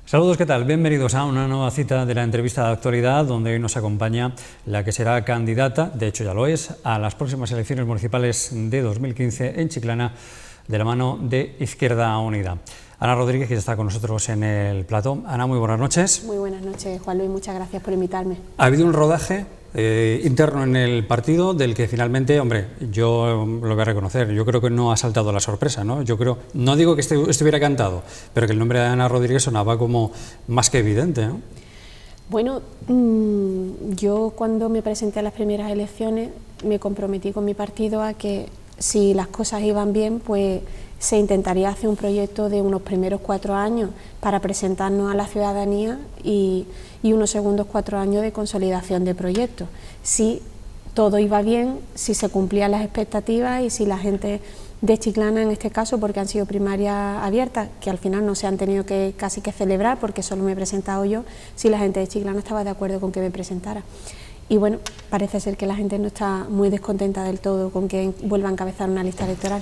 Saludos, ¿qué tal? Bienvenidos a una nueva cita de la entrevista de actualidad, donde hoy nos acompaña la que será candidata, de hecho ya lo es, a las próximas elecciones municipales de 2015 en Chiclana, de la mano de Izquierda Unida. Ana Rodríguez, que está con nosotros en el plató. Ana, muy buenas noches. Muy buenas noches, Juan Luis, muchas gracias por invitarme. Ha habido un rodaje interno en el partido del que finalmente, hombre, yo lo voy a reconocer, yo creo que no ha saltado la sorpresa, ¿no? Yo creo, no digo que estuviera cantado, pero que el nombre de Ana Rodríguez sonaba como más que evidente, ¿no? Bueno, yo cuando me presenté a las primeras elecciones me comprometí con mi partido a que si las cosas iban bien, pues se intentaría hacer un proyecto de unos primeros 4 años para presentarnos a la ciudadanía y unos segundos 4 años de consolidación de proyectos. Si todo iba bien, si se cumplían las expectativas y si la gente de Chiclana, en este caso, porque han sido primarias abiertas, que al final no se han tenido que casi que celebrar porque solo me he presentado yo, si la gente de Chiclana estaba de acuerdo con que me presentara. Y bueno, parece ser que la gente no está muy descontenta del todo con que vuelva a encabezar una lista electoral.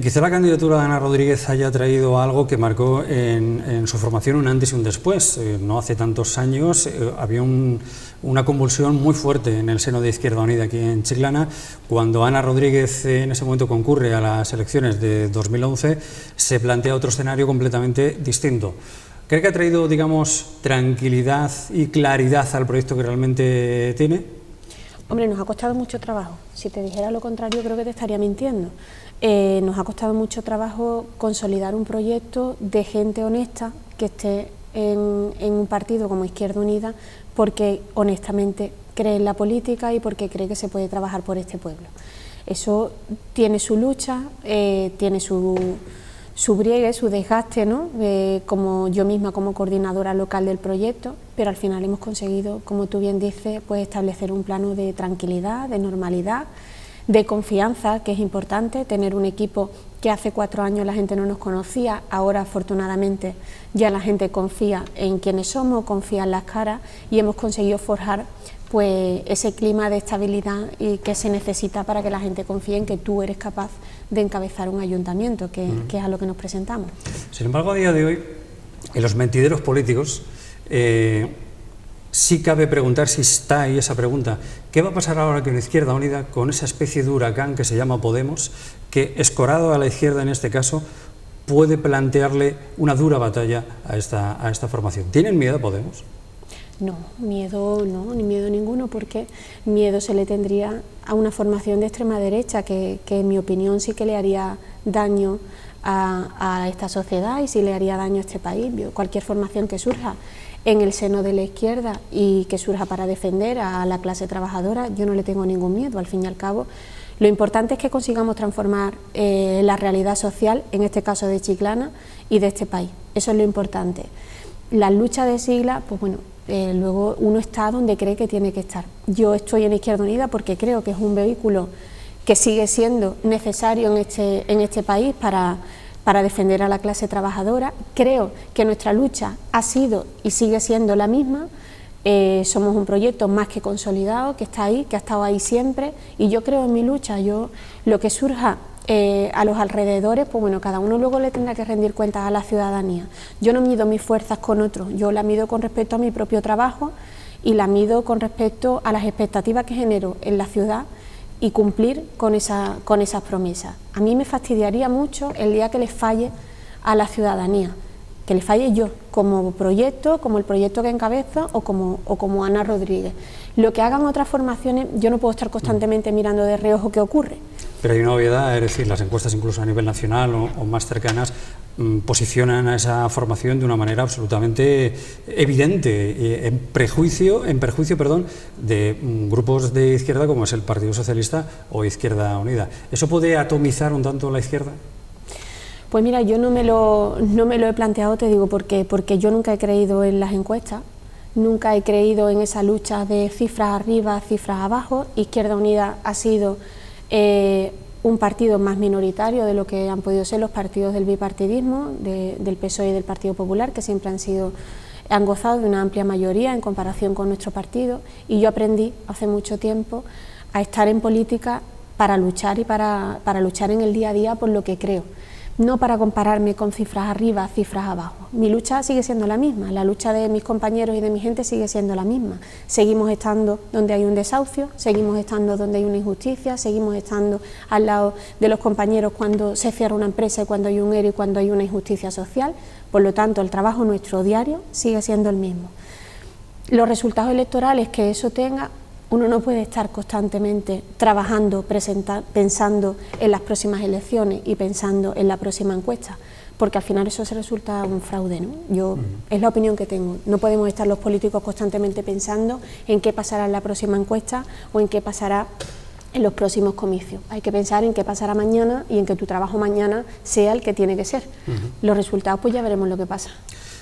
Quizá la candidatura de Ana Rodríguez haya traído algo que marcó en su formación un antes y un después. No hace tantos años había una convulsión muy fuerte en el seno de Izquierda Unida aquí en Chiclana. Cuando Ana Rodríguez en ese momento concurre a las elecciones de 2011, se plantea otro escenario completamente distinto. ¿Cree que ha traído, digamos, tranquilidad y claridad al proyecto que realmente tiene? Hombre, nos ha costado mucho trabajo. Si te dijera lo contrario, creo que te estaría mintiendo. Nos ha costado mucho trabajo consolidar un proyecto de gente honesta que esté en un partido como Izquierda Unida, porque honestamente cree en la política y porque cree que se puede trabajar por este pueblo. Eso tiene su lucha, tiene su briegue, su desgaste, ¿no? Como yo misma como coordinadora local del proyecto, pero al final hemos conseguido, como tú bien dices, pues establecer un plano de tranquilidad, de normalidad, de confianza, que es importante, tener un equipo que hace 4 años la gente no nos conocía, ahora afortunadamente ya la gente confía en quienes somos, confía en las caras y hemos conseguido forjar pues ese clima de estabilidad y que se necesita para que la gente confíe en que tú eres capaz de encabezar un ayuntamiento, que es a lo que nos presentamos. Sin embargo, a día de hoy, en los mentideros políticos, sí cabe preguntar, si está ahí esa pregunta, ¿qué va a pasar ahora con Izquierda Unida, con esa especie de huracán que se llama Podemos, que, escorado a la izquierda en este caso, puede plantearle una dura batalla a esta formación? ¿Tienen miedo a Podemos? No, miedo no, ni miedo ninguno, porque miedo se le tendría a una formación de extrema derecha que en mi opinión sí que le haría daño a esta sociedad y sí le haría daño a este país. Cualquier formación que surja en el seno de la izquierda y que surja para defender a la clase trabajadora, yo no le tengo ningún miedo. Al fin y al cabo, lo importante es que consigamos transformar la realidad social, en este caso de Chiclana y de este país. Eso es lo importante. La lucha de siglas, pues bueno, luego uno está donde cree que tiene que estar. Yo estoy en Izquierda Unida porque creo que es un vehículo que sigue siendo necesario en este país para defender a la clase trabajadora. Creo que nuestra lucha ha sido y sigue siendo la misma. Somos un proyecto más que consolidado, que está ahí, que ha estado ahí siempre, y yo creo en mi lucha. Yo, lo que surja a los alrededores, pues bueno, cada uno luego le tendrá que rendir cuentas a la ciudadanía. Yo no mido mis fuerzas con otros, yo la mido con respecto a mi propio trabajo y la mido con respecto a las expectativas que genero en la ciudad y cumplir con esas promesas. A mí me fastidiaría mucho el día que les falle a la ciudadanía, que le falle yo como proyecto, como el proyecto que encabezo o como Ana Rodríguez. Lo que hagan otras formaciones, yo no puedo estar constantemente mirando de reojo qué ocurre. Pero hay una obviedad, es decir, las encuestas incluso a nivel nacional o más cercanas posicionan a esa formación de una manera absolutamente evidente, en perjuicio de grupos de izquierda como es el Partido Socialista o Izquierda Unida. ¿Eso puede atomizar un tanto la izquierda? Pues mira, yo no me lo he planteado, te digo, porque yo nunca he creído en las encuestas, nunca he creído en esa lucha de cifras arriba, cifras abajo. Izquierda Unida ha sido un partido más minoritario de lo que han podido ser los partidos del bipartidismo, del PSOE y del Partido Popular, que siempre han gozado de una amplia mayoría en comparación con nuestro partido, y yo aprendí hace mucho tiempo a estar en política para luchar y para luchar en el día a día por lo que creo. no para compararme con cifras arriba, cifras abajo. Mi lucha sigue siendo la misma, la lucha de mis compañeros y de mi gente sigue siendo la misma. Seguimos estando donde hay un desahucio, seguimos estando donde hay una injusticia, seguimos estando al lado de los compañeros cuando se cierra una empresa y cuando hay un ERE y cuando hay una injusticia social. Por lo tanto, el trabajo nuestro diario sigue siendo el mismo. Los resultados electorales que eso tenga, uno no puede estar constantemente trabajando, pensando en las próximas elecciones y pensando en la próxima encuesta, porque al final eso se resulta un fraude, ¿no? Es la opinión que tengo. No podemos estar los políticos constantemente pensando en qué pasará en la próxima encuesta o en qué pasará en los próximos comicios. Hay que pensar en qué pasará mañana y en que tu trabajo mañana sea el que tiene que ser. Los resultados, pues ya veremos lo que pasa.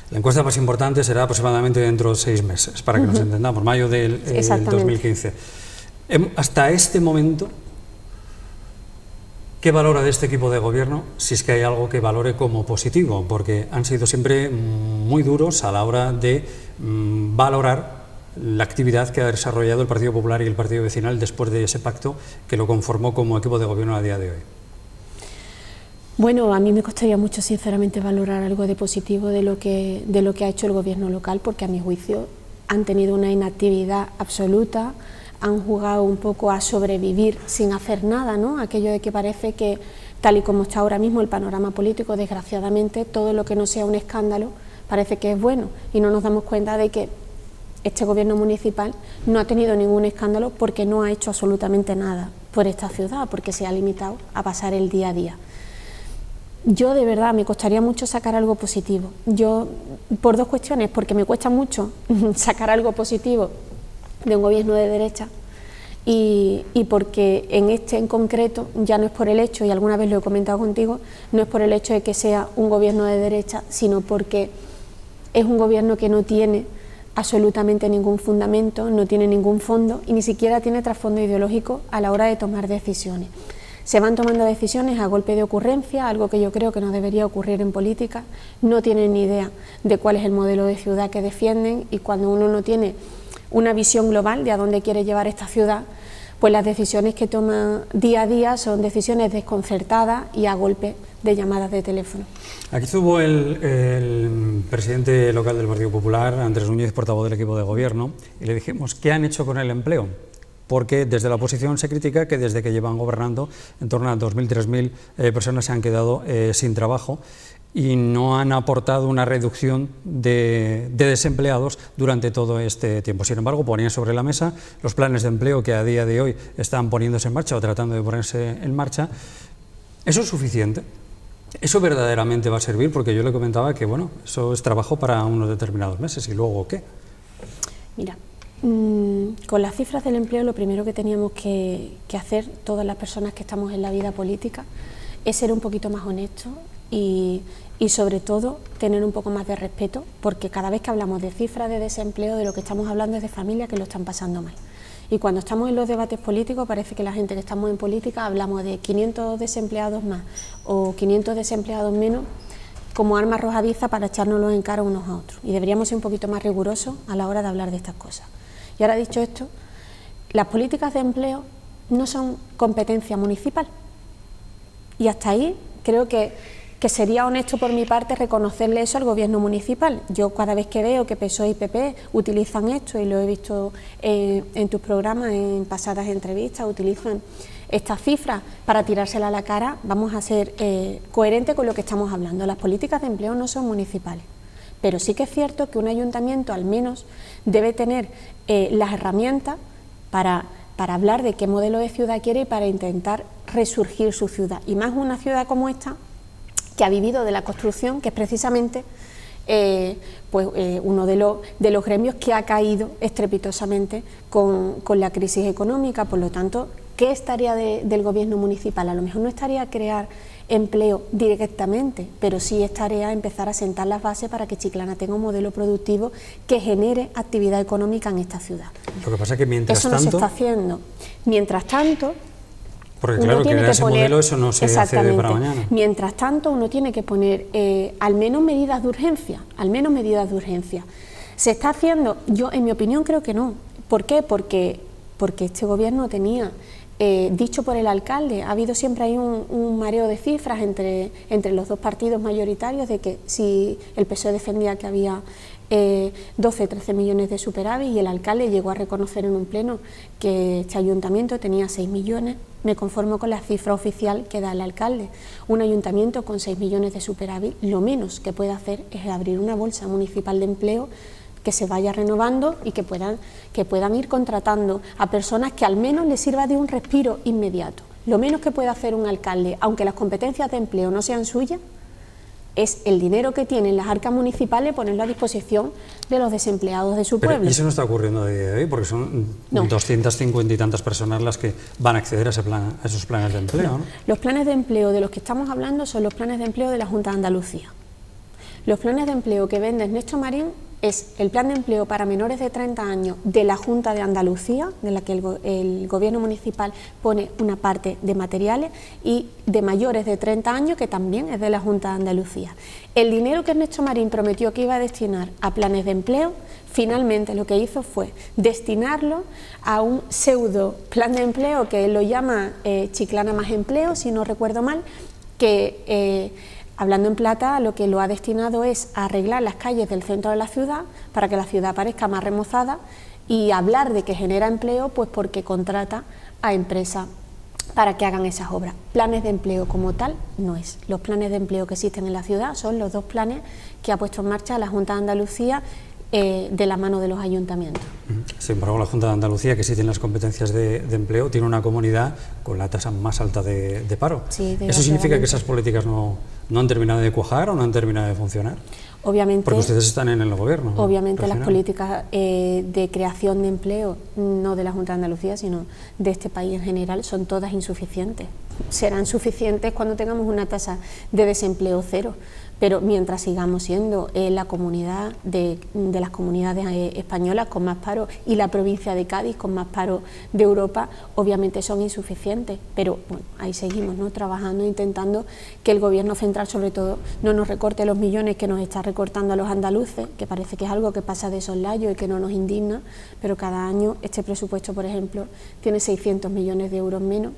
La encuesta más importante será aproximadamente dentro de 6 meses, para que nos entendamos, mayo del 2015. Hasta este momento, ¿qué valora de este equipo de gobierno, si es que hay algo que valore como positivo? Porque han sido siempre muy duros a la hora de valorar la actividad que ha desarrollado el Partido Popular y el Partido Vecinal después de ese pacto que lo conformó como equipo de gobierno a día de hoy. Bueno, a mí me costaría mucho sinceramente valorar algo de positivo de lo que ha hecho el gobierno local, porque a mi juicio han tenido una inactividad absoluta, han jugado un poco a sobrevivir sin hacer nada, ¿no? Aquello de que parece que, tal y como está ahora mismo el panorama político, desgraciadamente, todo lo que no sea un escándalo parece que es bueno, y no nos damos cuenta de que este gobierno municipal no ha tenido ningún escándalo porque no ha hecho absolutamente nada por esta ciudad, porque se ha limitado a pasar el día a día. Yo de verdad me costaría mucho sacar algo positivo, por dos cuestiones, porque me cuesta mucho sacar algo positivo de un gobierno de derecha y porque en concreto ya no es por el hecho, y alguna vez lo he comentado contigo, no es por el hecho de que sea un gobierno de derecha, sino porque es un gobierno que no tiene absolutamente ningún fundamento, no tiene ningún fondo y ni siquiera tiene trasfondo ideológico a la hora de tomar decisiones. Se van tomando decisiones a golpe de ocurrencia, algo que yo creo que no debería ocurrir en política. No tienen ni idea de cuál es el modelo de ciudad que defienden, y cuando uno no tiene una visión global de a dónde quiere llevar esta ciudad, pues las decisiones que toma día a día son decisiones desconcertadas y a golpe de llamadas de teléfono. Aquí estuvo el presidente local del Partido Popular, Andrés Núñez, portavoz del equipo de gobierno, y le dijimos, ¿qué han hecho con el empleo? Porque desde la oposición se critica que desde que llevan gobernando en torno a 2.000, 3.000 personas se han quedado sin trabajo y no han aportado una reducción de desempleados durante todo este tiempo. Sin embargo, ponían sobre la mesa los planes de empleo que a día de hoy están poniéndose en marcha o tratando de ponerse en marcha. ¿Eso es suficiente? ¿Eso verdaderamente va a servir? Porque yo le comentaba que, bueno, eso es trabajo para unos determinados meses, ¿y luego qué? Mira, con las cifras del empleo lo primero que teníamos que hacer todas las personas que estamos en la vida política es ser un poquito más honestos y sobre todo tener un poco más de respeto, porque cada vez que hablamos de cifras de desempleo, de lo que estamos hablando es de familias que lo están pasando mal. Y cuando estamos en los debates políticos parece que la gente que estamos en política hablamos de 500 desempleados más o 500 desempleados menos como arma arrojadiza para echárnoslos en cara unos a otros, y deberíamos ser un poquito más rigurosos a la hora de hablar de estas cosas. Y ahora, dicho esto, las políticas de empleo no son competencia municipal, y hasta ahí creo que sería honesto por mi parte reconocerle eso al gobierno municipal. Yo cada vez que veo que PSOE y PP utilizan esto, y lo he visto en tus programas, en pasadas entrevistas, utilizan estas cifras para tirársela a la cara, vamos a ser coherentes con lo que estamos hablando. Las políticas de empleo no son municipales, pero sí que es cierto que un ayuntamiento al menos debe tener las herramientas para hablar de qué modelo de ciudad quiere y para intentar resurgir su ciudad, y más una ciudad como esta, que ha vivido de la construcción, que es precisamente uno de los gremios que ha caído estrepitosamente con la crisis económica. Por lo tanto, ¿qué es tarea del gobierno municipal? A lo mejor no es tarea crear empleo directamente, pero sí es tarea empezar a sentar las bases para que Chiclana tenga un modelo productivo que genere actividad económica en esta ciudad. Lo que pasa es que mientras eso tanto... no se está haciendo. Mientras tanto... Porque claro, que ese modelo eso no se hace de para mañana. Mientras tanto, uno tiene que poner al menos medidas de urgencia, ¿Se está haciendo? Yo, en mi opinión, creo que no. ¿Por qué? Porque este gobierno tenía dicho por el alcalde. Ha habido siempre ahí un mareo de cifras entre los dos partidos mayoritarios, de que si el PSOE defendía que había 12-13 millones de superávit, y el alcalde llegó a reconocer en un pleno que este ayuntamiento tenía 6 millones. Me conformo con la cifra oficial que da el alcalde. Un ayuntamiento con 6 millones de superávit, lo menos que puede hacer es abrir una bolsa municipal de empleo que se vaya renovando y que puedan ir contratando a personas que al menos les sirva de un respiro inmediato. Lo menos que puede hacer un alcalde, aunque las competencias de empleo no sean suyas, es el dinero que tienen las arcas municipales ponerlo a disposición de los desempleados de su pueblo. Pero eso no está ocurriendo a día de hoy, porque son 250 y tantas personas las que van a acceder a esos planes de empleo, ¿no? Los planes de empleo de los que estamos hablando son los planes de empleo de la Junta de Andalucía. Los planes de empleo que vende Ernesto Marín es el plan de empleo para menores de 30 años de la Junta de Andalucía, de la que el gobierno municipal pone una parte de materiales, y de mayores de 30 años, que también es de la Junta de Andalucía. El dinero que Ernesto Marín prometió que iba a destinar a planes de empleo, finalmente lo que hizo fue destinarlo a un pseudo plan de empleo que él lo llama Chiclana Más Empleo, si no recuerdo mal, que hablando en plata, lo que lo ha destinado es a arreglar las calles del centro de la ciudad para que la ciudad parezca más remozada, y hablar de que genera empleo, pues porque contrata a empresas para que hagan esas obras. Planes de empleo como tal no es. Los planes de empleo que existen en la ciudad son los dos planes que ha puesto en marcha la Junta de Andalucía de la mano de los ayuntamientos. Sin embargo, la Junta de Andalucía, que sí tiene las competencias de empleo, tiene una comunidad con la tasa más alta de paro. Sí, ¿eso significa que esas políticas no han terminado de cuajar o no han terminado de funcionar? Obviamente, porque ustedes están en el gobierno. Obviamente regional. Las políticas de creación de empleo, no de la Junta de Andalucía, sino de este país en general, son todas insuficientes. Serán suficientes cuando tengamos una tasa de desempleo cero, pero mientras sigamos siendo la comunidad de las comunidades españolas con más paro, y la provincia de Cádiz con más paro de Europa, obviamente son insuficientes. Pero bueno, ahí seguimos, ¿no?, trabajando, intentando que el gobierno central, sobre todo, no nos recorte los millones que nos está recortando a los andaluces, que parece que es algo que pasa de soslayo y que no nos indigna, pero cada año este presupuesto, por ejemplo, tiene 600 millones de euros menos.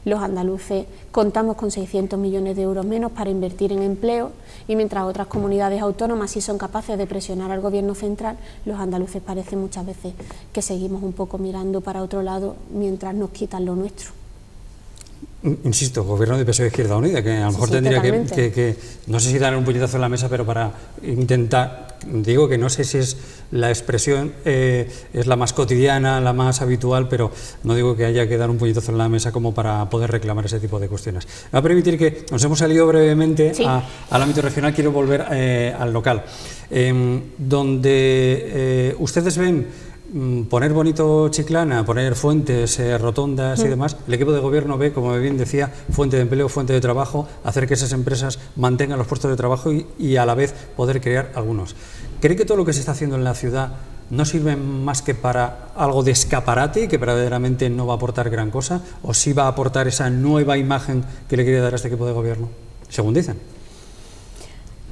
Los andaluces contamos con 600 millones de euros menos para invertir en empleo, y mientras otras comunidades autónomas sí son capaces de presionar al gobierno central, los andaluces parece muchas veces que seguimos un poco mirando para otro lado mientras nos quitan lo nuestro. Insisto, gobierno de PSOE Izquierda Unida, que a lo mejor tendría que, no sé si dar un puñetazo en la mesa, pero para intentar, digo que no sé si es la expresión, es la más cotidiana, la más habitual, pero no digo que haya que dar un puñetazo en la mesa como para poder reclamar ese tipo de cuestiones. Me va a permitir que nos hemos salido brevemente al ámbito regional. Quiero volver al local, donde ustedes ven poner bonito Chiclana, poner fuentes, rotondas y demás. El equipo de gobierno ve, como bien decía, fuente de empleo, fuente de trabajo, hacer que esas empresas mantengan los puestos de trabajo y a la vez poder crear algunos. ¿Cree que todo lo que se está haciendo en la ciudad no sirve más que para algo de escaparate y que verdaderamente no va a aportar gran cosa? ¿O sí va a aportar esa nueva imagen que le quiere dar a este equipo de gobierno, según dicen?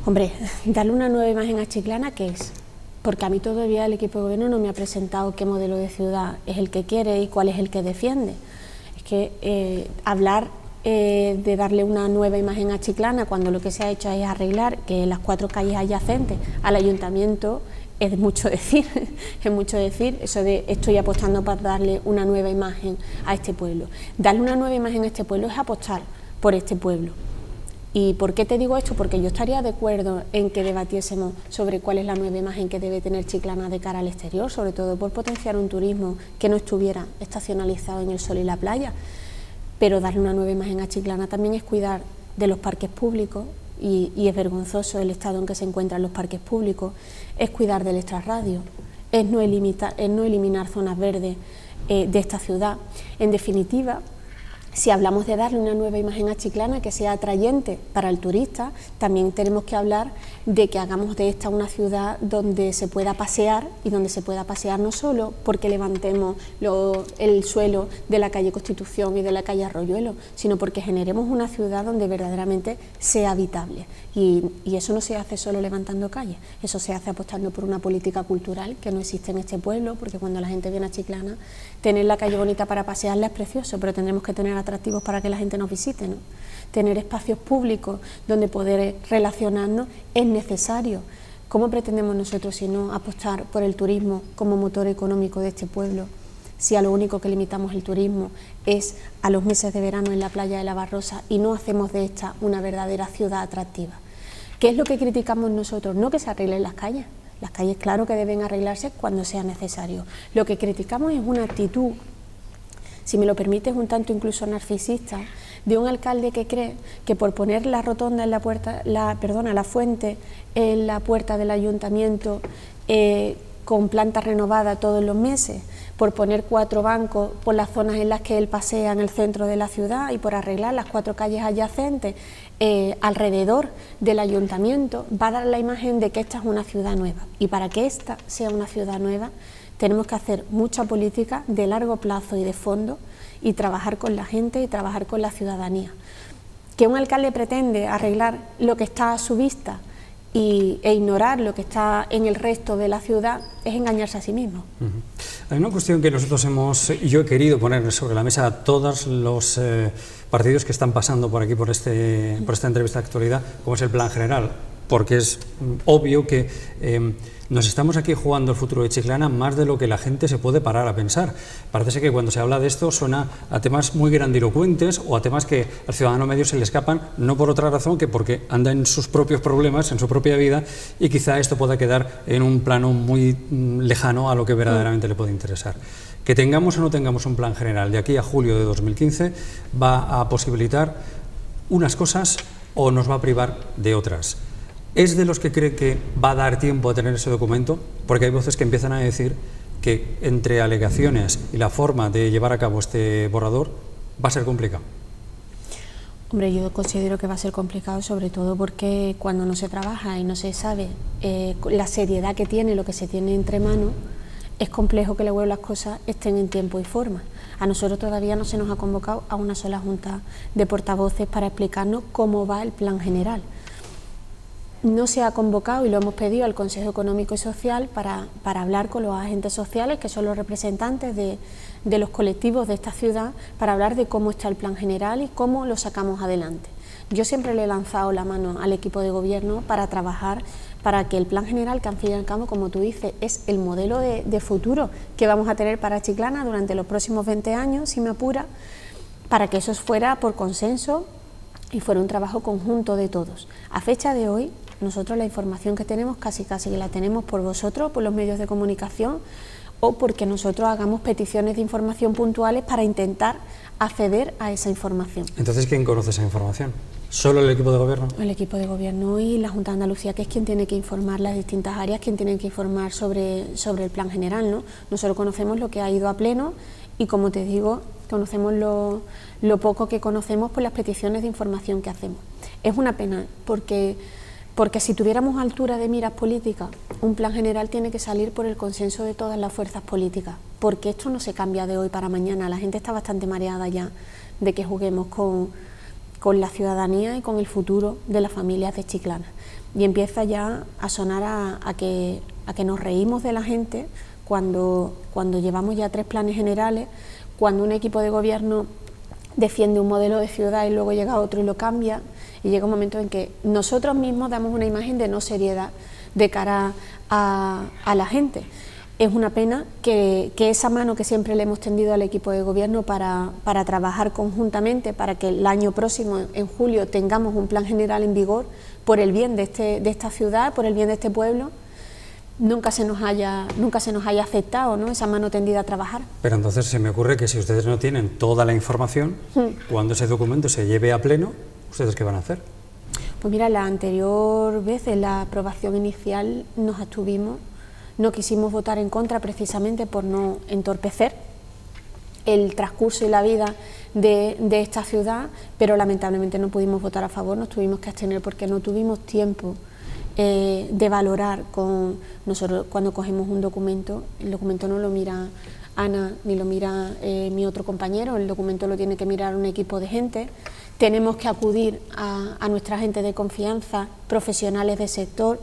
Hombre, darle una nueva imagen a Chiclana, ¿qué es? Porque a mí todavía el equipo de gobierno no me ha presentado qué modelo de ciudad es el que quiere y cuál es el que defiende. Es que hablar de darle una nueva imagen a Chiclana cuando lo que se ha hecho es arreglar que las 4 calles adyacentes al ayuntamiento es mucho decir, es mucho decir eso de estoy apostando para darle una nueva imagen a este pueblo. Darle una nueva imagen a este pueblo es apostar por este pueblo. ¿Y por qué te digo esto? Porque yo estaría de acuerdo en que debatiésemos sobre cuál es la nueva imagen que debe tener Chiclana de cara al exterior, sobre todo por potenciar un turismo que no estuviera estacionalizado en el sol y la playa. Pero darle una nueva imagen a Chiclana también es cuidar de los parques públicos, y es vergonzoso el estado en que se encuentran los parques públicos, es cuidar del extrarradio, es no eliminar zonas verdes de esta ciudad. En definitiva, Si hablamos de darle una nueva imagen a Chiclana que sea atrayente para el turista, también tenemos que hablar de que hagamos de esta una ciudad donde se pueda pasear, y donde se pueda pasear no solo porque levantemos el suelo de la calle Constitución y de la calle Arroyuelo, sino porque generemos una ciudad donde verdaderamente sea habitable. Y eso no se hace solo levantando calles, eso se hace apostando por una política cultural que no existe en este pueblo, porque cuando la gente viene a Chiclana, tener la calle bonita para pasearla es precioso, pero tendremos que tener atractivos para que la gente nos visite, ¿no? Tener espacios públicos donde poder relacionarnos es necesario. ¿Cómo pretendemos nosotros, si no, apostar por el turismo como motor económico de este pueblo, si a lo único que limitamos el turismo es a los meses de verano en la playa de la Barrosa y no hacemos de esta una verdadera ciudad atractiva? ¿Qué es lo que criticamos nosotros? No que se arreglen las calles claro que deben arreglarse cuando sea necesario. Lo que criticamos es una actitud, si me lo permites, un tanto incluso narcisista, de un alcalde que cree que por poner la rotonda en la fuente en la puerta del ayuntamiento con planta renovada todos los meses, por poner 4 bancos por las zonas en las que él pasea en el centro de la ciudad y por arreglar las 4 calles adyacentes alrededor del ayuntamiento, va a dar la imagen de que esta es una ciudad nueva. Y para que esta sea una ciudad nueva, tenemos que hacer mucha política de largo plazo y de fondo, y trabajar con la gente y trabajar con la ciudadanía. Que un alcalde pretende arreglar lo que está a su vista e ignorar lo que está en el resto de la ciudad es engañarse a sí mismo. Hay una cuestión que nosotros yo he querido poner sobre la mesa a todos los partidos que están pasando por aquí, por esta entrevista de actualidad, como es el plan general, porque es obvio que nos estamos aquí jugando el futuro de Chiclana más de lo que la gente se puede parar a pensar. Parece ser que cuando se habla de esto suena a temas muy grandilocuentes o a temas que al ciudadano medio se le escapan, no por otra razón que porque anda en sus propios problemas, en su propia vida, y quizá esto pueda quedar en un plano muy lejano a lo que verdaderamente le puede interesar. Que tengamos o no tengamos un plan general de aquí a julio de 2015 va a posibilitar unas cosas o nos va a privar de otras. ¿Es de los que cree que va a dar tiempo a tener ese documento? Porque hay voces que empiezan a decir que entre alegaciones y la forma de llevar a cabo este borrador va a ser complicado. Hombre, yo considero que va a ser complicado, sobre todo porque cuando no se trabaja y no se sabe la seriedad que tiene lo que se tiene entre manos, es complejo que luego las cosas estén en tiempo y forma. A nosotros todavía no se nos ha convocado a una sola junta de portavoces para explicarnos cómo va el plan general. No se ha convocado, y lo hemos pedido al Consejo Económico y Social, para hablar con los agentes sociales, que son los representantes de los colectivos de esta ciudad, para hablar de cómo está el plan general y cómo lo sacamos adelante. Yo siempre le he lanzado la mano al equipo de gobierno para trabajar para que el plan general, que al fin y al cabo, como tú dices, es el modelo de futuro que vamos a tener para Chiclana durante los próximos 20 años, si me apura, para que eso fuera por consenso y fuera un trabajo conjunto de todos. A fecha de hoy, nosotros la información que tenemos casi que la tenemos por vosotros, por los medios de comunicación, o porque nosotros hagamos peticiones de información puntuales para intentar acceder a esa información. Entonces, ¿quién conoce esa información? ¿Solo el equipo de gobierno? El equipo de gobierno y la Junta de Andalucía, que es quien tiene que informar las distintas áreas, quien tiene que informar sobre el plan general, ¿no? Nosotros conocemos lo que ha ido a pleno y, como te digo, conocemos lo poco que conocemos por las peticiones de información que hacemos. Es una pena porque si tuviéramos altura de miras políticas, un plan general tiene que salir por el consenso de todas las fuerzas políticas, porque esto no se cambia de hoy para mañana. La gente está bastante mareada ya de que juguemos con la ciudadanía y con el futuro de las familias de Chiclana. Y empieza ya a sonar a que nos reímos de la gente cuando llevamos ya 3 planes generales, cuando un equipo de gobierno defiende un modelo de ciudad y luego llega otro y lo cambia, y llega un momento en que nosotros mismos damos una imagen de no seriedad de cara a la gente. Es una pena que esa mano que siempre le hemos tendido al equipo de gobierno para trabajar conjuntamente para que el año próximo, en julio, tengamos un plan general en vigor por el bien de esta ciudad, por el bien de este pueblo, nunca se nos haya aceptado, ¿no?, esa mano tendida a trabajar. Pero entonces se me ocurre que si ustedes no tienen toda la información, cuando ese documento se lleve a pleno, ¿ustedes qué van a hacer? Pues mira, la anterior vez, en la aprobación inicial, nos abstuvimos, no quisimos votar en contra precisamente por no entorpecer el transcurso y la vida de esta ciudad, pero lamentablemente no pudimos votar a favor, nos tuvimos que abstener porque no tuvimos tiempo de valorar. Nosotros cuando cogemos un documento, el documento no lo mira Ana ni lo mira mi otro compañero, el documento lo tiene que mirar un equipo de gente. Tenemos que acudir a nuestra gente de confianza, profesionales del sector,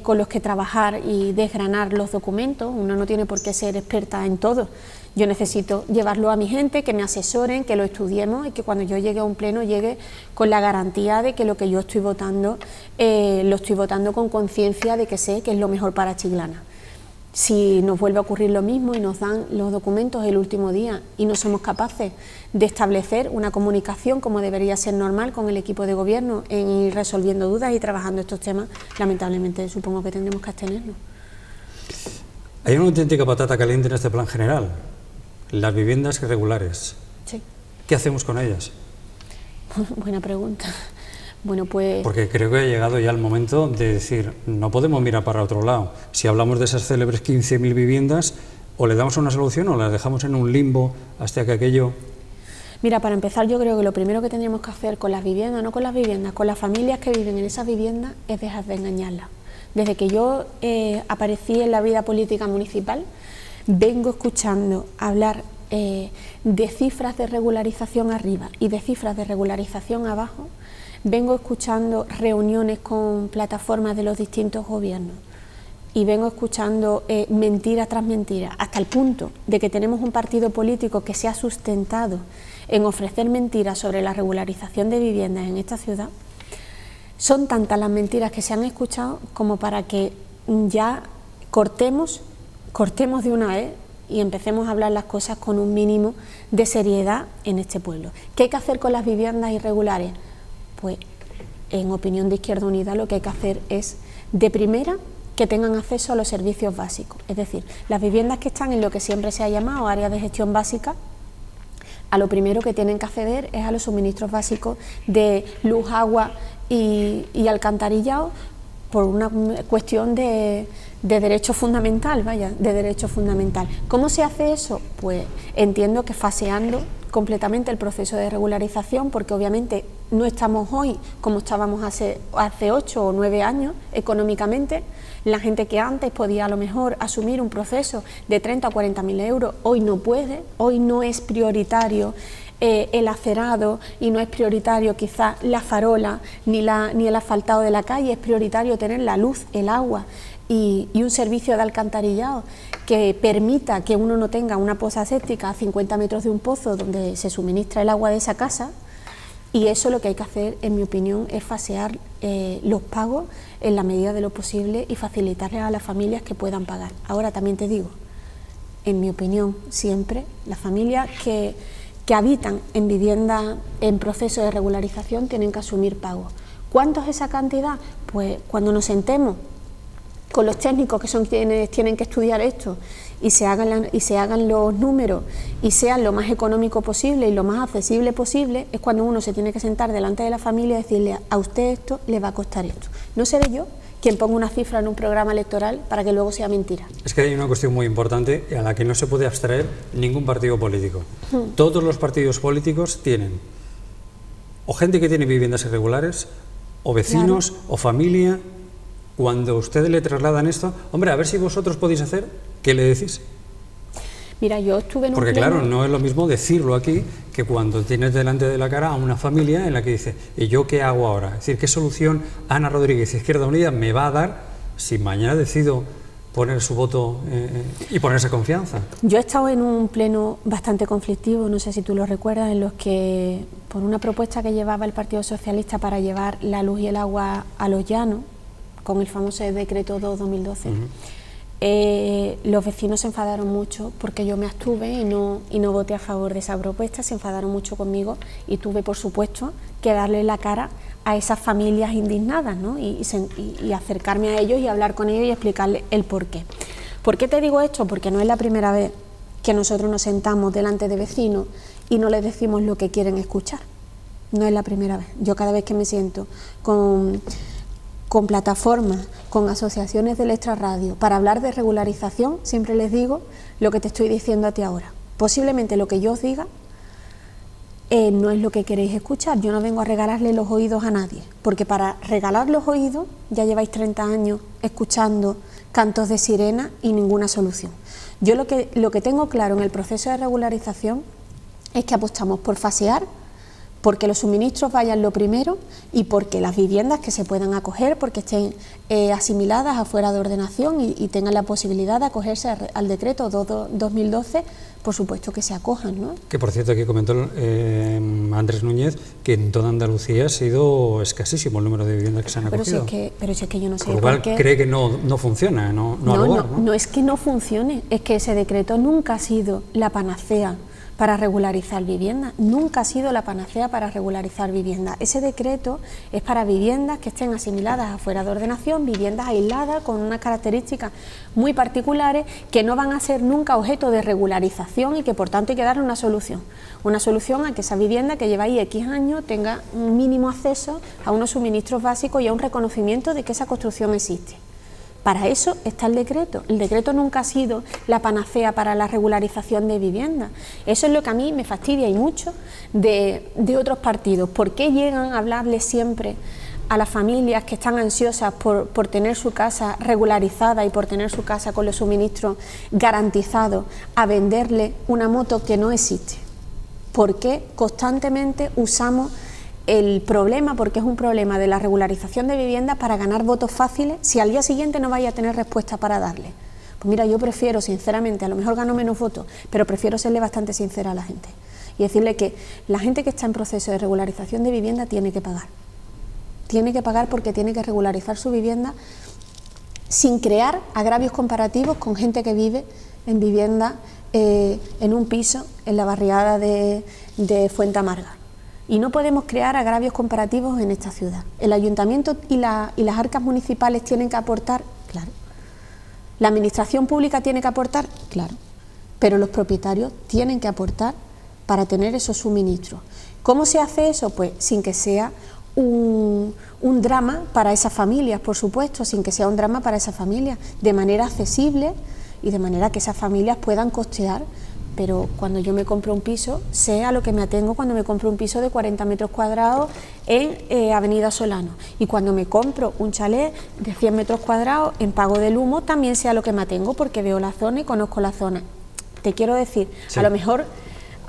con los que trabajar y desgranar los documentos. Uno no tiene por qué ser experta en todo. Yo necesito llevarlo a mi gente, que me asesoren, que lo estudiemos y que cuando yo llegue a un pleno llegue con la garantía de que lo que yo estoy votando, lo estoy votando con conciencia de que sé que es lo mejor para Chiclana. Si nos vuelve a ocurrir lo mismo y nos dan los documentos el último día y no somos capaces de establecer una comunicación como debería ser normal con el equipo de gobierno en ir resolviendo dudas y trabajando estos temas, lamentablemente supongo que tendremos que abstenernos. Hay una auténtica patata caliente en este plan general, las viviendas irregulares. Sí. ¿Qué hacemos con ellas? Buena pregunta. Bueno, pues... Porque creo que ha llegado ya el momento de decir, no podemos mirar para otro lado. Si hablamos de esas célebres 15.000 viviendas, o le damos una solución o las dejamos en un limbo hasta que aquello... Mira, para empezar yo creo que lo primero que tendríamos que hacer con las viviendas, no con las viviendas, con las familias que viven en esas viviendas, es dejar de engañarlas. Desde que yo aparecí en la vida política municipal, vengo escuchando hablar de cifras de regularización arriba y de cifras de regularización abajo. Vengo escuchando reuniones con plataformas de los distintos gobiernos y vengo escuchando mentira tras mentira, hasta el punto de que tenemos un partido político que se ha sustentado en ofrecer mentiras sobre la regularización de viviendas en esta ciudad. Son tantas las mentiras que se han escuchado como para que ya cortemos de una vez y empecemos a hablar las cosas con un mínimo de seriedad en este pueblo. ¿Qué hay que hacer con las viviendas irregulares? Pues, en opinión de Izquierda Unida, lo que hay que hacer es, de primera, que tengan acceso a los servicios básicos. Es decir, las viviendas que están en lo que siempre se ha llamado áreas de gestión básica, a lo primero que tienen que acceder es a los suministros básicos de luz, agua y alcantarillado, por una cuestión de derecho fundamental, de derecho fundamental. ¿Cómo se hace eso? Pues entiendo que faseando completamente el proceso de regularización, porque obviamente no estamos hoy como estábamos hace 8 o 9 años económicamente. La gente que antes podía a lo mejor asumir un proceso de 30 o 40.000 euros, hoy no puede, hoy no es prioritario el acerado y no es prioritario quizás la farola ni el asfaltado de la calle, es prioritario tener la luz, el agua y un servicio de alcantarillado que permita que uno no tenga una poza séptica a 50 metros de un pozo donde se suministra el agua de esa casa. Y eso lo que hay que hacer, en mi opinión, es fasear los pagos en la medida de lo posible y facilitarles a las familias que puedan pagar. Ahora también te digo, en mi opinión, siempre las familias que habitan en viviendas en proceso de regularización tienen que asumir pagos. ¿Cuánto es esa cantidad? Pues cuando nos sentemos con los técnicos que son quienes tienen que estudiar esto y se hagan los números y sean lo más económico posible y lo más accesible posible, es cuando uno se tiene que sentar delante de la familia y decirle: a usted esto le va a costar esto. No seré yo quien ponga una cifra en un programa electoral para que luego sea mentira. Es que hay una cuestión muy importante a la que no se puede abstraer ningún partido político. Todos los partidos políticos tienen o gente que tiene viviendas irregulares, o vecinos, claro, o familia. Cuando ustedes le trasladan esto, hombre, a ver si vosotros podéis hacer, ¿qué le decís? Mira, yo estuve en un Porque pleno... claro, no es lo mismo decirlo aquí que cuando tienes delante de la cara a una familia en la que dice: ¿y yo qué hago ahora? Es decir, ¿qué solución Ana Rodríguez, Izquierda Unida, me va a dar si mañana decido poner su voto y ponerse confianza? Yo he estado en un pleno bastante conflictivo, no sé si tú lo recuerdas, en los que, por una propuesta que llevaba el Partido Socialista para llevar la luz y el agua a los llanos, con el famoso decreto 2/2012, los vecinos se enfadaron mucho porque yo me abstuve y no voté a favor de esa propuesta. Se enfadaron mucho conmigo y tuve, por supuesto, que darle la cara a esas familias indignadas, ¿no? y acercarme a ellos y hablar con ellos y explicarles el porqué. ¿Por qué te digo esto? Porque no es la primera vez que nosotros nos sentamos delante de vecinos y no les decimos lo que quieren escuchar. No es la primera vez. Yo cada vez que me siento con plataformas, con asociaciones del extrarradio, para hablar de regularización, siempre les digo lo que te estoy diciendo a ti ahora. Posiblemente lo que yo os diga no es lo que queréis escuchar. Yo no vengo a regalarle los oídos a nadie, porque para regalar los oídos ya lleváis 30 años escuchando cantos de sirena y ninguna solución. Yo lo que tengo claro en el proceso de regularización es que apostamos por fasear, porque los suministros vayan lo primero y porque las viviendas que se puedan acoger, porque estén asimiladas afuera de ordenación y tengan la posibilidad de acogerse al decreto 2012, por supuesto que se acojan, ¿no? Que por cierto aquí comentó Andrés Núñez que en toda Andalucía ha sido escasísimo el número de viviendas que se han acogido. Pero si es que yo no sé por lo cual cree que no funciona, no es que no funcione, es que ese decreto nunca ha sido la panacea para regularizar viviendas, nunca ha sido la panacea para regularizar viviendas. Ese decreto es para viviendas que estén asimiladas afuera de ordenación, viviendas aisladas con unas características muy particulares que no van a ser nunca objeto de regularización y que por tanto hay que darle una solución a que esa vivienda que lleva ahí X años tenga un mínimo acceso a unos suministros básicos y a un reconocimiento de que esa construcción existe. Para eso está el decreto. El decreto nunca ha sido la panacea para la regularización de viviendas. Eso es lo que a mí me fastidia y mucho de otros partidos. ¿Por qué llegan a hablarle siempre a las familias que están ansiosas por tener su casa regularizada y por tener su casa con los suministros garantizados, a venderle una moto que no existe? ¿Por qué constantemente usamos el problema, porque es un problema de la regularización de viviendas, para ganar votos fáciles, si al día siguiente no vaya a tener respuesta para darle? Pues mira, yo prefiero, sinceramente, a lo mejor gano menos votos, pero prefiero serle bastante sincera a la gente y decirle que la gente que está en proceso de regularización de vivienda tiene que pagar. Tiene que pagar porque tiene que regularizar su vivienda sin crear agravios comparativos con gente que vive en vivienda en un piso en la barriada de Fuentamarga. Y no podemos crear agravios comparativos en esta ciudad. El ayuntamiento y las arcas municipales tienen que aportar, claro. La administración pública tiene que aportar, claro. Pero los propietarios tienen que aportar para tener esos suministros. ¿Cómo se hace eso? Pues sin que sea un drama para esas familias, por supuesto, sin que sea un drama para esas familias, de manera accesible y de manera que esas familias puedan costear. Pero cuando yo me compro un piso, sé a lo que me atengo cuando me compro un piso de 40 metros cuadrados en Avenida Solano. Y cuando me compro un chalet de 100 metros cuadrados en Pago del Humo, también sé a lo que me atengo porque veo la zona y conozco la zona. Te quiero decir, sí. A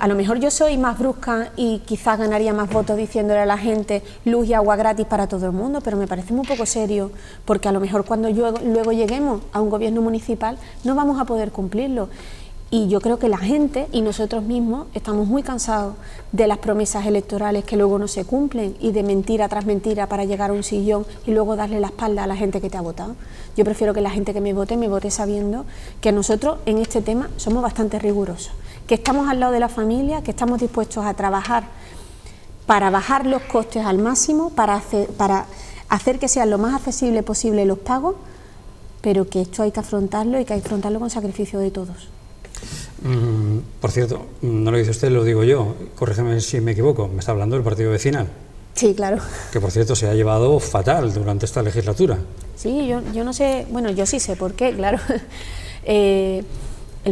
lo mejor yo soy más brusca y quizás ganaría más votos diciéndole a la gente luz y agua gratis para todo el mundo, pero me parece muy poco serio, porque a lo mejor cuando luego lleguemos a un gobierno municipal no vamos a poder cumplirlo. Y yo creo que la gente y nosotros mismos estamos muy cansados de las promesas electorales que luego no se cumplen y de mentira tras mentira para llegar a un sillón y luego darle la espalda a la gente que te ha votado. Yo prefiero que la gente que me vote sabiendo que nosotros en este tema somos bastante rigurosos, que estamos al lado de la familia, que estamos dispuestos a trabajar para bajar los costes al máximo, para hacer que sean lo más accesible posible los pagos, pero que esto hay que afrontarlo y que hay que afrontarlo con sacrificio de todos. Por cierto, no lo dice usted, lo digo yo, corrígeme si me equivoco, me está hablando del partido vecinal. Sí, claro. Que por cierto se ha llevado fatal durante esta legislatura. Sí, yo no sé, bueno, yo sí sé por qué, claro. El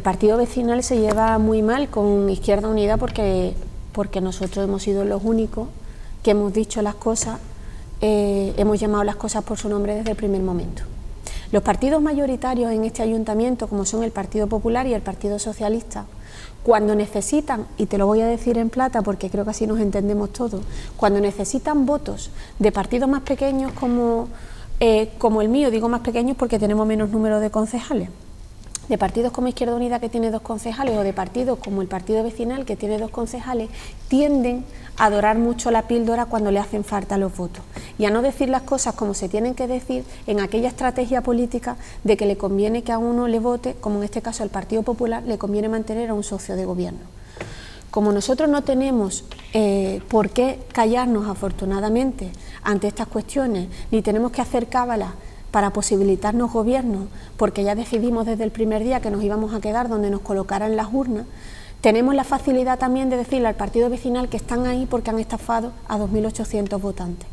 partido vecinal se lleva muy mal con Izquierda Unida porque nosotros hemos sido los únicos que hemos dicho las cosas, hemos llamado las cosas por su nombre desde el primer momento. Los partidos mayoritarios en este ayuntamiento, como son el Partido Popular y el Partido Socialista, cuando necesitan, y te lo voy a decir en plata porque creo que así nos entendemos todos, cuando necesitan votos de partidos más pequeños como el mío, digo más pequeños porque tenemos menos número de concejales, de partidos como Izquierda Unida que tiene 2 concejales o de partidos como el Partido Vecinal que tiene 2 concejales, tienden a dorar mucho la píldora cuando le hacen falta los votos y a no decir las cosas como se tienen que decir en aquella estrategia política de que le conviene que a uno le vote, como en este caso al Partido Popular, le conviene mantener a un socio de gobierno. Como nosotros no tenemos por qué callarnos afortunadamente ante estas cuestiones, ni tenemos que hacer cábalas para posibilitarnos gobiernos, porque ya decidimos desde el primer día que nos íbamos a quedar donde nos colocaran las urnas, tenemos la facilidad también de decirle al partido vecinal que están ahí porque han estafado a 2.800 votantes.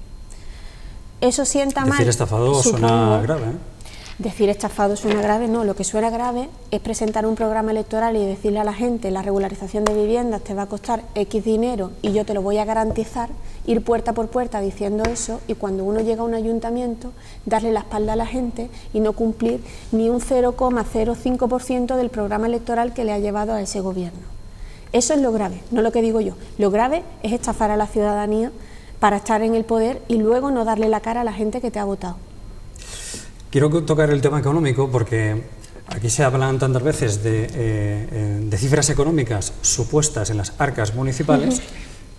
Eso sienta mal. Decir estafado suena grave, ¿eh? decir estafado suena grave, no, lo que suena grave es presentar un programa electoral y decirle a la gente la regularización de viviendas te va a costar X dinero y yo te lo voy a garantizar, ir puerta por puerta diciendo eso y cuando uno llega a un ayuntamiento darle la espalda a la gente y no cumplir ni un 0,05% del programa electoral que le ha llevado a ese gobierno. Eso es lo grave, no lo que digo yo. Lo grave es estafar a la ciudadanía para estar en el poder y luego no darle la cara a la gente que te ha votado. Quiero tocar el tema económico porque aquí se hablan tantas veces de cifras económicas supuestas en las arcas municipales,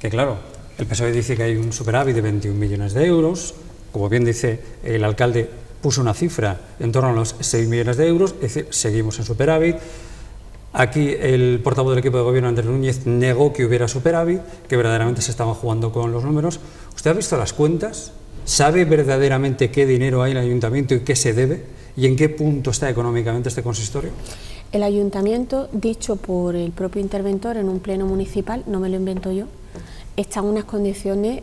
que claro, el PSOE dice que hay un superávit de 21 millones de euros, como bien dice el alcalde puso una cifra en torno a los 6 millones de euros, es decir, seguimos en superávit. Aquí el portavoz del equipo de gobierno, Andrés Núñez, negó que hubiera superávit, que verdaderamente se estaban jugando con los números. ¿Usted ha visto las cuentas? ¿Sabe verdaderamente qué dinero hay en el ayuntamiento y qué se debe? ¿Y en qué punto está económicamente este consistorio? El ayuntamiento, dicho por el propio interventor en un pleno municipal, no me lo invento yo, está en unas condiciones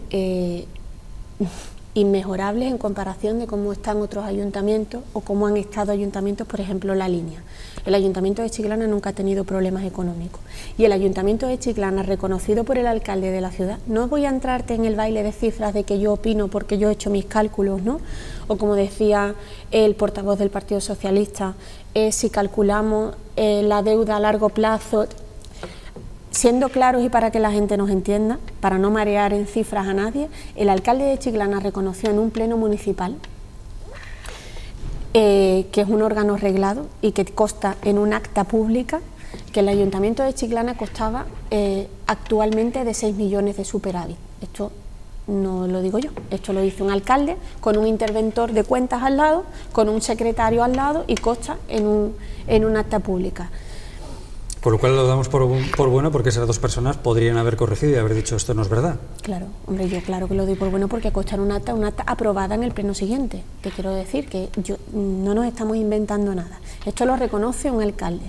inmejorables en comparación de cómo están otros ayuntamientos o cómo han estado ayuntamientos, por ejemplo, La Línea. El Ayuntamiento de Chiclana nunca ha tenido problemas económicos y el Ayuntamiento de Chiclana, reconocido por el alcalde de la ciudad, no voy a entrarte en el baile de cifras de que yo opino porque yo he hecho mis cálculos, ¿no? O como decía el portavoz del Partido Socialista, si calculamos la deuda a largo plazo, siendo claros y para que la gente nos entienda, para no marear en cifras a nadie, el alcalde de Chiclana reconoció en un pleno municipal que es un órgano reglado y que consta en un acta pública que el Ayuntamiento de Chiclana costaba actualmente de 6 millones de superávit. Esto no lo digo yo, esto lo hizo un alcalde con un interventor de cuentas al lado, con un secretario al lado y consta en un acta pública. Por lo cual lo damos por bueno porque esas dos personas podrían haber corregido y haber dicho esto no es verdad. Claro, hombre, yo claro que lo doy por bueno porque consta en un acta aprobada en el pleno siguiente. Te quiero decir que no nos estamos inventando nada. Esto lo reconoce un alcalde.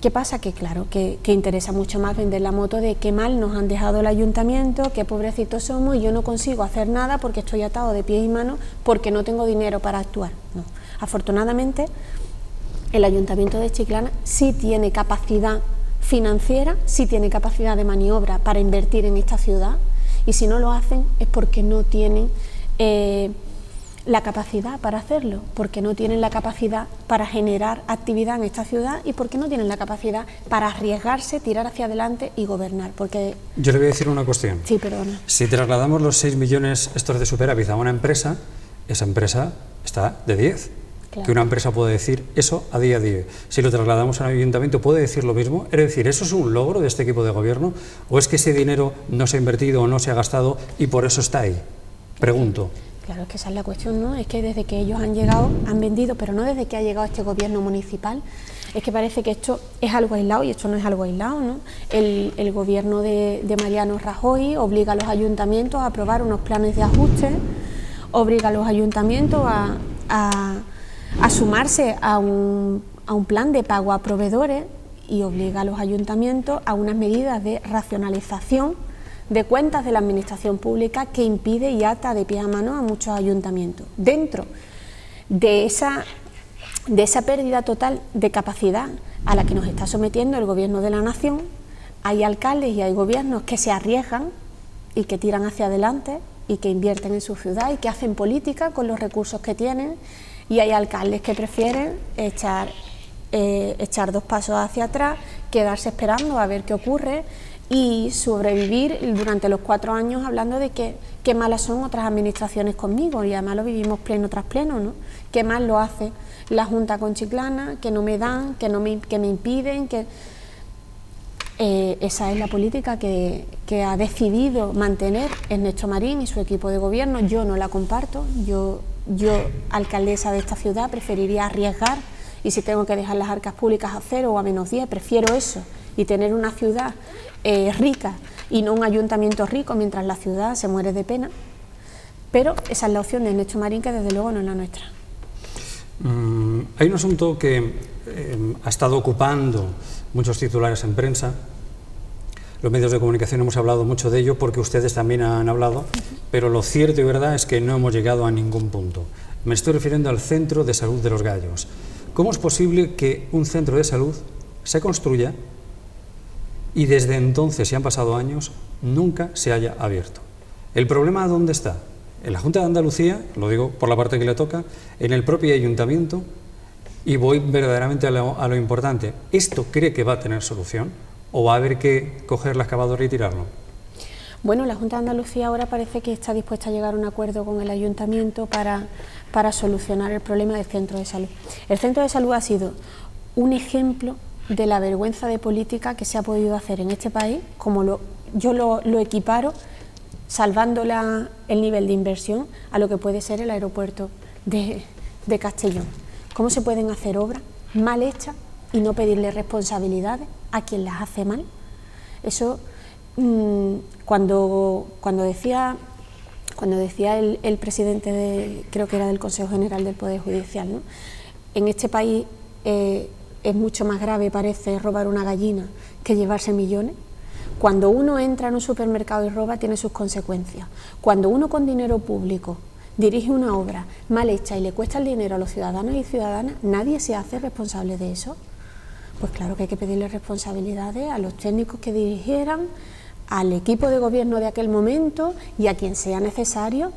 ¿Qué pasa? Que claro, que interesa mucho más vender la moto de qué mal nos han dejado el ayuntamiento, qué pobrecitos somos y yo no consigo hacer nada porque estoy atado de pies y manos porque no tengo dinero para actuar. No. Afortunadamente, el Ayuntamiento de Chiclana sí tiene capacidad financiera, sí tiene capacidad de maniobra para invertir en esta ciudad y si no lo hacen es porque no tienen la capacidad para hacerlo, porque no tienen la capacidad para generar actividad en esta ciudad y porque no tienen la capacidad para arriesgarse, tirar hacia adelante y gobernar. Porque yo le voy a decir una cuestión. Sí, perdona. Si trasladamos los 6 millones estos de superávit a una empresa, esa empresa está de 10. Claro. Que una empresa puede decir eso a día de hoy. Si lo trasladamos a un ayuntamiento, ¿puede decir lo mismo? Es decir, ¿eso es un logro de este equipo de gobierno? ¿O es que ese dinero no se ha invertido o no se ha gastado y por eso está ahí? Pregunto. Claro, es que esa es la cuestión, ¿no? Es que desde que ellos han llegado, han vendido, pero no desde que ha llegado este gobierno municipal. Es que parece que esto es algo aislado y esto no es algo aislado, ¿no? El gobierno de Mariano Rajoy obliga a los ayuntamientos a aprobar unos planes de ajuste, obliga a los ayuntamientos a sumarse a un plan de pago a proveedores y obliga a los ayuntamientos a unas medidas de racionalización de cuentas de la administración pública que impide y ata de pies a mano a muchos ayuntamientos. Dentro de esa pérdida total de capacidad a la que nos está sometiendo el gobierno de la nación, hay alcaldes y hay gobiernos que se arriesgan y que tiran hacia adelante y que invierten en su ciudad y que hacen política con los recursos que tienen. Y hay alcaldes que prefieren echar 2 pasos hacia atrás, quedarse esperando a ver qué ocurre y sobrevivir durante los 4 años hablando de qué malas son otras administraciones conmigo y además lo vivimos pleno tras pleno, ¿no? Qué mal lo hace la Junta con Chiclana, que no me dan, que me impiden, esa es la política que ha decidido mantener Ernesto Marín y su equipo de gobierno. Yo no la comparto, yo alcaldesa de esta ciudad preferiría arriesgar y si tengo que dejar las arcas públicas a 0 o a -10, prefiero eso y tener una ciudad rica y no un ayuntamiento rico mientras la ciudad se muere de pena, pero esa es la opción de Ernesto Marín que desde luego no es la nuestra. Hay un asunto que ha estado ocupando muchos titulares en prensa. Los medios de comunicación hemos hablado mucho de ello porque ustedes también han hablado, pero lo cierto y verdad es que no hemos llegado a ningún punto. Me estoy refiriendo al Centro de Salud de Los Gallos. ¿Cómo es posible que un centro de salud se construya y desde entonces, si han pasado años, nunca se haya abierto? ¿El problema dónde está? En la Junta de Andalucía, lo digo por la parte que le toca, en el propio ayuntamiento, y voy verdaderamente a lo importante. ¿Esto cree que va a tener solución o va a haber que coger la excavadora y tirarlo? Bueno, la Junta de Andalucía ahora parece que está dispuesta a llegar a un acuerdo con el ayuntamiento para solucionar el problema del centro de salud. El centro de salud ha sido un ejemplo de la vergüenza de política que se ha podido hacer en este país, como yo lo equiparo, salvando el nivel de inversión a lo que puede ser el aeropuerto de Castellón. ¿Cómo se pueden hacer obras mal hechas y no pedirle responsabilidades a quien las hace mal? Eso, cuando decía el presidente creo que era del Consejo General del Poder Judicial, ¿no? En este país es mucho más grave, parece, robar una gallina que llevarse millones. Cuando uno entra en un supermercado y roba, tiene sus consecuencias. Cuando uno con dinero público dirige una obra mal hecha y le cuesta el dinero a los ciudadanos y ciudadanas, nadie se hace responsable de eso. Pues claro que hay que pedirle responsabilidades a los técnicos que dirigieran, al equipo de gobierno de aquel momento y a quien sea necesario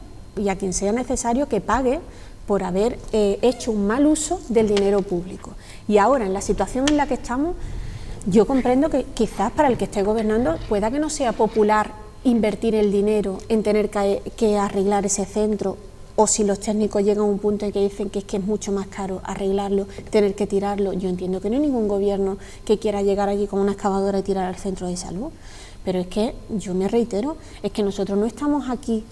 que pague por haber hecho un mal uso del dinero público. Y ahora, en la situación en la que estamos, yo comprendo que quizás para el que esté gobernando pueda que no sea popular invertir el dinero en tener que arreglar ese centro, o si los técnicos llegan a un punto en que dicen que es mucho más caro arreglarlo, tener que tirarlo. Yo entiendo que no hay ningún gobierno que quiera llegar allí con una excavadora y tirar al centro de salud, pero es que yo me reitero, es que nosotros no estamos aquí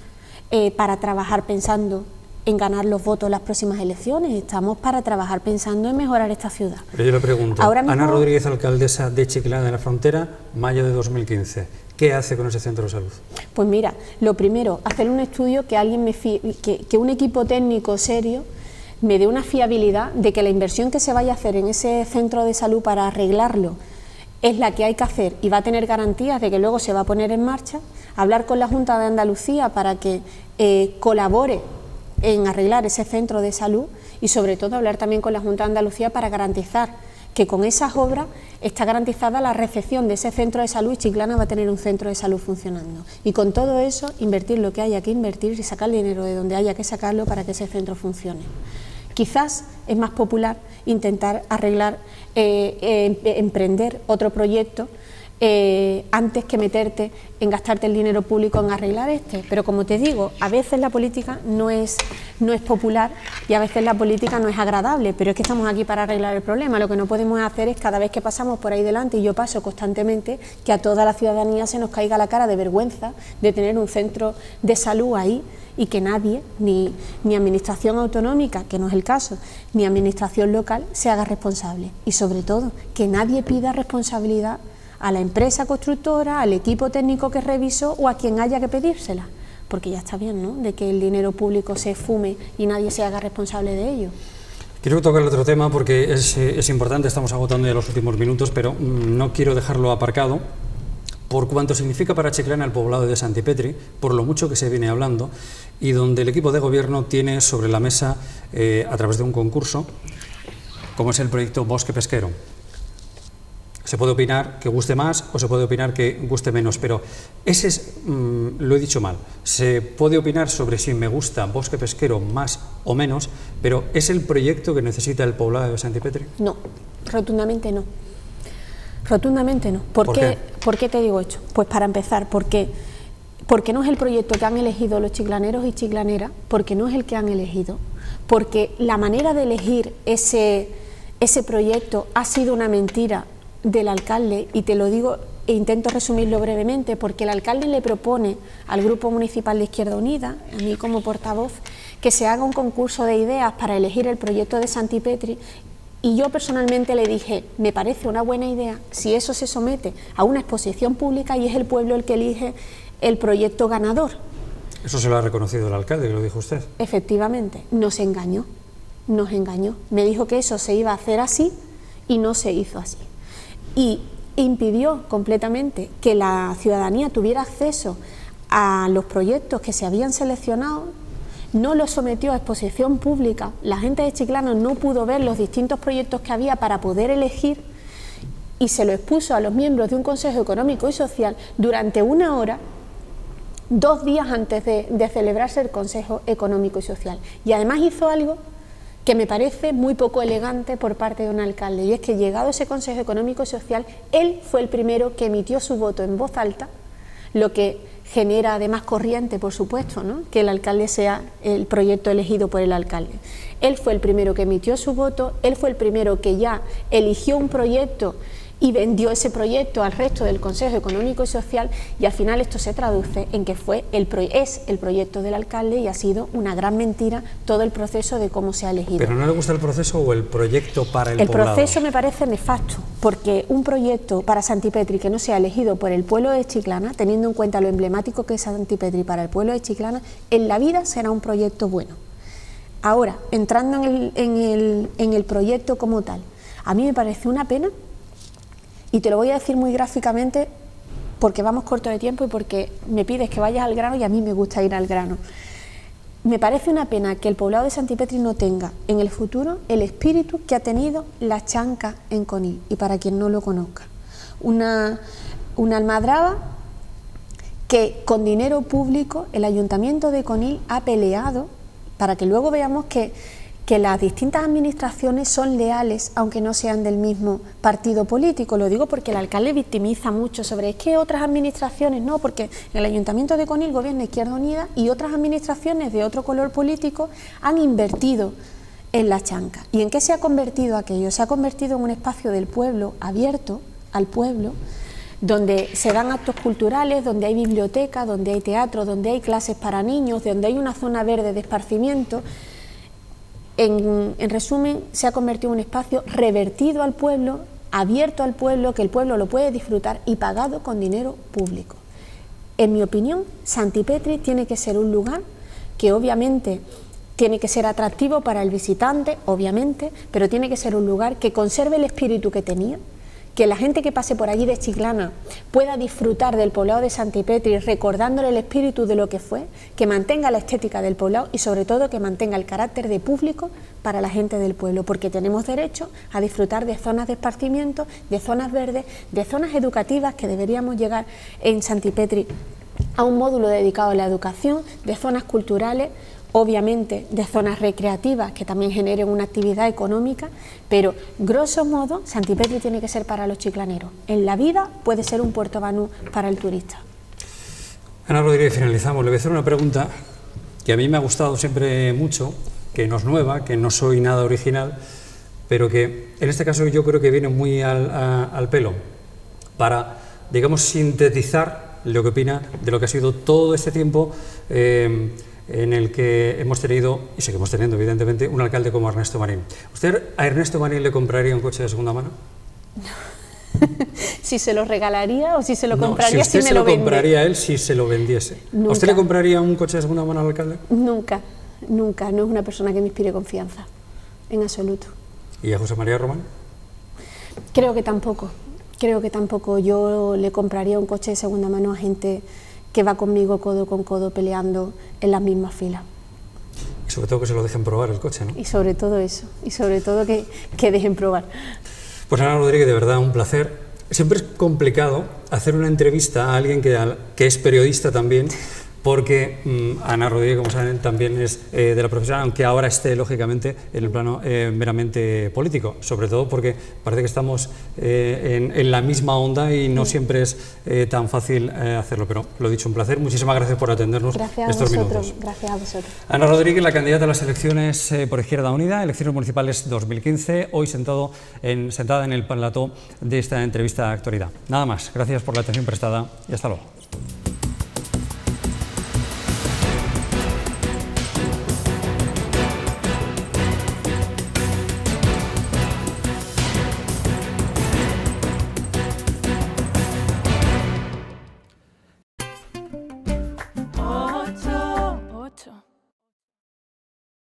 para trabajar pensando en ganar los votos en las próximas elecciones, estamos para trabajar pensando en mejorar esta ciudad. Pero yo le pregunto, ahora mismo, Ana Rodríguez, alcaldesa de Chiclana de la Frontera, mayo de 2015, ¿qué hace con ese centro de salud? Pues mira, lo primero, hacer un estudio que un equipo técnico serio me dé una fiabilidad de que la inversión que se vaya a hacer en ese centro de salud para arreglarlo es la que hay que hacer y va a tener garantías de que luego se va a poner en marcha, hablar con la Junta de Andalucía para que colabore en arreglar ese centro de salud y sobre todo hablar también con la Junta de Andalucía para garantizar que con esas obras está garantizada la recepción de ese centro de salud y Chiclana va a tener un centro de salud funcionando. Y con todo eso, invertir lo que haya que invertir y sacar dinero de donde haya que sacarlo para que ese centro funcione. Quizás es más popular intentar arreglar, emprender otro proyecto antes que meterte en gastarte el dinero público en arreglar pero como te digo, a veces la política no es popular y a veces la política no es agradable, pero es que estamos aquí para arreglar el problema. Lo que no podemos hacer es cada vez que pasamos por ahí delante, y yo paso constantemente, que a toda la ciudadanía se nos caiga la cara de vergüenza de tener un centro de salud ahí y que nadie, ni administración autonómica, que no es el caso, ni administración local se haga responsable, y sobre todo que nadie pida responsabilidad a la empresa constructora, al equipo técnico que revisó o a quien haya que pedírsela, porque ya está bien, ¿no?, de que el dinero público se fume y nadie se haga responsable de ello. Quiero tocar otro tema porque es importante, estamos agotando ya los últimos minutos, pero no quiero dejarlo aparcado, por cuanto significa para Chiclana el poblado de Santipetri, por lo mucho que se viene hablando, y donde el equipo de gobierno tiene sobre la mesa, a través de un concurso, como es el proyecto Bosque Pesquero. Se puede opinar que guste más o se puede opinar que guste menos, pero ese es, lo he dicho mal, se puede opinar sobre si me gusta Bosque Pesquero más o menos, pero ¿es el proyecto que necesita el poblado de Santipetri? No, rotundamente no. Rotundamente no. ¿Por qué te digo esto? Pues para empezar, porque no es el proyecto que han elegido los chiclaneros y chiclaneras, porque no es el que han elegido, porque la manera de elegir ese proyecto ha sido una mentira del alcalde, y te lo digo e intento resumirlo brevemente, porque el alcalde le propone al Grupo Municipal de Izquierda Unida, a mí como portavoz, que se haga un concurso de ideas para elegir el proyecto de Santipetri, y yo personalmente le dije, me parece una buena idea si eso se somete a una exposición pública y es el pueblo el que elige el proyecto ganador. Eso se lo ha reconocido el alcalde, que lo dijo usted. Efectivamente, nos engañó, me dijo que eso se iba a hacer así y no se hizo así. Y impidió completamente que la ciudadanía tuviera acceso a los proyectos que se habían seleccionado, no lo sometió a exposición pública, la gente de Chiclana no pudo ver los distintos proyectos que había para poder elegir, y se lo expuso a los miembros de un Consejo Económico y Social durante 1 hora, 2 días antes de celebrarse el Consejo Económico y Social. Y además hizo algo que me parece muy poco elegante por parte de un alcalde, y es que llegado ese Consejo Económico y Social, él fue el primero que emitió su voto en voz alta, lo que genera además corriente, por supuesto, ¿no?, que el alcalde sea el proyecto elegido por el alcalde. Él fue el primero que emitió su voto, él fue el primero que ya eligió un proyecto y vendió ese proyecto al resto del Consejo Económico y Social, y al final esto se traduce en que es el proyecto del alcalde, y ha sido una gran mentira todo el proceso de cómo se ha elegido. ¿Pero no le gusta el proceso o el proyecto para el poblado? El proceso me parece nefasto, porque un proyecto para Santipetri que no sea elegido por el pueblo de Chiclana, teniendo en cuenta lo emblemático que es Santipetri para el pueblo de Chiclana, en la vida será un proyecto bueno. Ahora, entrando en el proyecto como tal, a mí me parece una pena. Y te lo voy a decir muy gráficamente porque vamos corto de tiempo y porque me pides que vayas al grano y a mí me gusta ir al grano. Me parece una pena que el poblado de Santipetri no tenga en el futuro el espíritu que ha tenido la Chanca en Conil. Y para quien no lo conozca, una almadraba que con dinero público el Ayuntamiento de Conil ha peleado para que luego veamos que las distintas administraciones son leales, aunque no sean del mismo partido político. Lo digo porque el alcalde victimiza mucho sobre, es que otras administraciones no, porque en el Ayuntamiento de Conil gobierna Izquierda Unida y otras administraciones de otro color político han invertido en la Chanca. ¿Y en qué se ha convertido aquello? Se ha convertido en un espacio del pueblo abierto al pueblo, donde se dan actos culturales, donde hay biblioteca, donde hay teatro, donde hay clases para niños, donde hay una zona verde de esparcimiento. En resumen, se ha convertido en un espacio revertido al pueblo, abierto al pueblo, que el pueblo lo puede disfrutar y pagado con dinero público. En mi opinión, Santipetri tiene que ser un lugar que obviamente tiene que ser atractivo para el visitante, obviamente, pero tiene que ser un lugar que conserve el espíritu que tenía, que la gente que pase por allí de Chiclana pueda disfrutar del poblado de Santipetri recordándole el espíritu de lo que fue, que mantenga la estética del poblado y sobre todo que mantenga el carácter de público para la gente del pueblo, porque tenemos derecho a disfrutar de zonas de esparcimiento, de zonas verdes, de zonas educativas, que deberíamos llegar en Santipetri a un módulo dedicado a la educación, de zonas culturales, obviamente de zonas recreativas que también generen una actividad económica, pero grosso modo Santipetri tiene que ser para los chiclaneros. En la vida puede ser un Puerto Banús para el turista. Ana Rodríguez, finalizamos. Le voy a hacer una pregunta que a mí me ha gustado siempre mucho, que no es nueva, que no soy nada original, pero que en este caso yo creo que viene muy al pelo para, digamos, sintetizar lo que opina de lo que ha sido todo este tiempo en el que hemos tenido, y seguimos teniendo evidentemente, un alcalde como Ernesto Marín. ¿Usted a Ernesto Marín le compraría un coche de segunda mano? Si se lo regalaría o si se lo compraría, si usted me lo vende. Se lo compraría él si se lo vendiese. Nunca. ¿A usted le compraría un coche de segunda mano al alcalde? Nunca, nunca. No es una persona que me inspire confianza, en absoluto. ¿Y a José María Román? Creo que tampoco. Creo que tampoco. Yo le compraría un coche de segunda mano a gente que va conmigo codo con codo peleando en las mismas filas. Y sobre todo que se lo dejen probar el coche, ¿no? Y sobre todo eso, y sobre todo que dejen probar. Pues Ana Rodríguez, de verdad, un placer. Siempre es complicado hacer una entrevista a alguien que es periodista también, porque Ana Rodríguez, como saben, también es de la profesión, aunque ahora esté, lógicamente, en el plano meramente político, sobre todo porque parece que estamos en la misma onda y no siempre es tan fácil hacerlo, pero lo dicho, un placer. Muchísimas gracias por atendernos estos minutos. Gracias a vosotros. Ana Rodríguez, la candidata a las elecciones por Izquierda Unida, elecciones municipales 2015, hoy sentada en el plató de esta entrevista de actualidad. Nada más, gracias por la atención prestada y hasta luego.